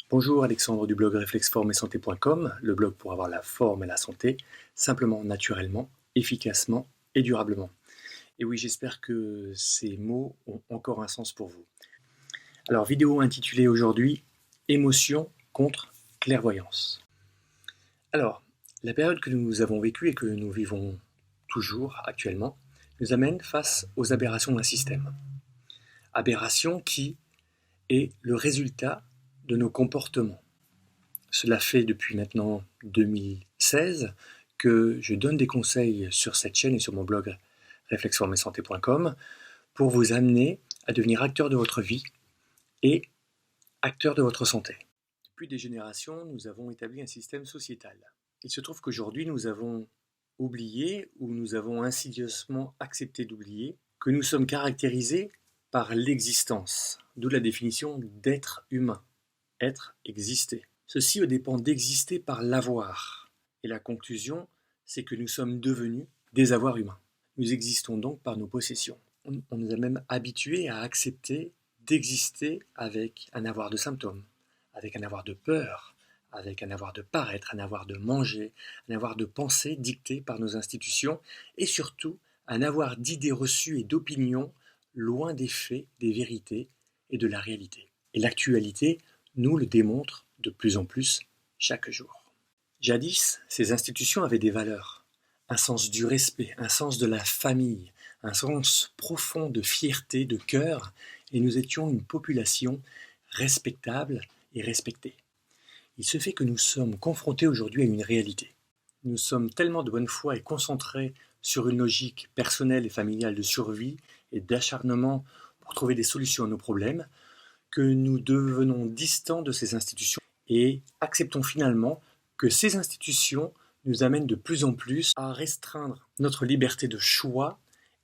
Bonjour, Alexandre du blog réflexforme-et-santé.com, le blog pour avoir la forme et la santé, simplement, naturellement, efficacement et durablement. Et oui, j'espère que ces mots ont encore un sens pour vous. Alors, vidéo intitulée aujourd'hui « Émotion contre clairvoyance ». Alors, la période que nous avons vécue et que nous vivons toujours actuellement nous amène face aux aberrations d'un système. Aberration qui est le résultat de nos comportements. Cela fait depuis maintenant 2016 que je donne des conseils sur cette chaîne et sur mon blog réflexforme-et-santé.com pour vous amener à devenir acteur de votre vie et acteur de votre santé. Depuis des générations, nous avons établi un système sociétal. Il se trouve qu'aujourd'hui, nous avons oublié ou nous avons insidieusement accepté d'oublier que nous sommes caractérisés par l'existence, d'où la définition d'être humain, être, exister. Ceci dépend d'exister par l'avoir. Et la conclusion, c'est que nous sommes devenus des avoirs humains. Nous existons donc par nos possessions. On nous a même habitués à accepter d'exister avec un avoir de symptômes, avec un avoir de peur, avec un avoir de paraître, un avoir de manger, un avoir de pensée dicté par nos institutions et surtout un avoir d'idées reçues et d'opinions loin des faits, des vérités et de la réalité. Et l'actualité nous le démontre de plus en plus chaque jour. Jadis, ces institutions avaient des valeurs, un sens du respect, un sens de la famille, un sens profond de fierté, de cœur, et nous étions une population respectable et respectée. Il se fait que nous sommes confrontés aujourd'hui à une réalité. Nous sommes tellement de bonne foi et concentrés sur une logique personnelle et familiale de survie et d'acharnement pour trouver des solutions à nos problèmes, que nous devenons distants de ces institutions et acceptons finalement que ces institutions nous amènent de plus en plus à restreindre notre liberté de choix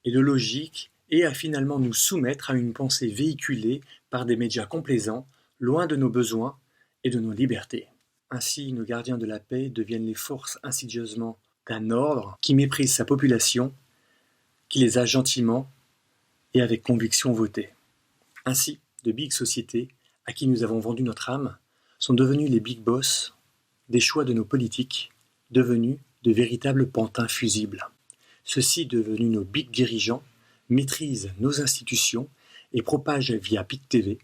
et de logique et à finalement nous soumettre à une pensée véhiculée par des médias complaisants, loin de nos besoins et de nos libertés. Ainsi, nos gardiens de la paix deviennent les forces insidieusement d'un ordre qui méprise sa population, qui les a gentiment et avec conviction votés. Ainsi, de big sociétés à qui nous avons vendu notre âme sont devenus les big boss des choix de nos politiques, devenus de véritables pantins fusibles. Ceux-ci, devenus nos big dirigeants, maîtrisent nos institutions et propagent via Big TV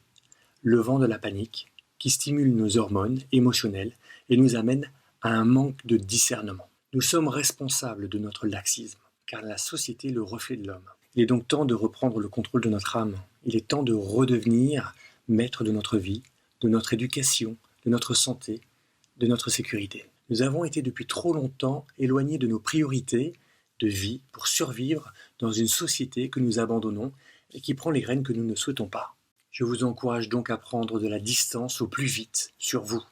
le vent de la panique qui stimule nos hormones émotionnelles et nous amène à un manque de discernement. Nous sommes responsables de notre laxisme, car la société est le reflet de l'homme. Il est donc temps de reprendre le contrôle de notre âme. Il est temps de redevenir maître de notre vie, de notre éducation, de notre santé, de notre sécurité. Nous avons été depuis trop longtemps éloignés de nos priorités de vie pour survivre dans une société que nous abandonnons et qui prend les graines que nous ne souhaitons pas. Je vous encourage donc à prendre de la distance au plus vite sur vous,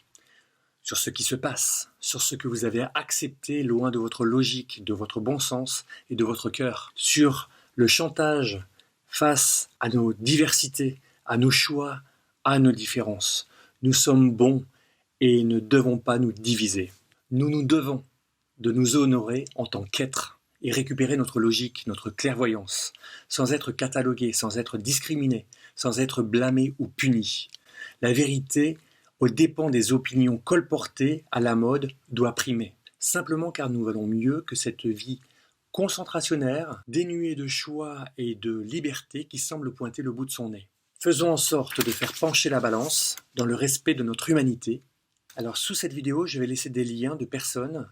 sur ce qui se passe, sur ce que vous avez accepté loin de votre logique, de votre bon sens et de votre cœur, sur le chantage face à nos diversités, à nos choix, à nos différences. Nous sommes bons et ne devons pas nous diviser. Nous nous devons de nous honorer en tant qu'êtres et récupérer notre logique, notre clairvoyance, sans être catalogués, sans être discriminés, sans être blâmés ou punis. La vérité, aux dépens des opinions colportées à la mode, doit primer, simplement car nous valons mieux que cette vie concentrationnaire, dénuée de choix et de liberté qui semble pointer le bout de son nez. Faisons en sorte de faire pencher la balance dans le respect de notre humanité. Alors sous cette vidéo, je vais laisser des liens de personnes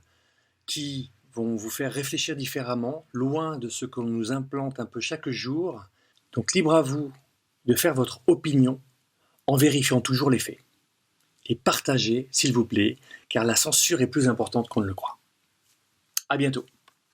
qui vont vous faire réfléchir différemment, loin de ce qu'on nous implante un peu chaque jour. Donc libre à vous de faire votre opinion en vérifiant toujours les faits. Et partagez, s'il vous plaît, car la censure est plus importante qu'on ne le croit. À bientôt.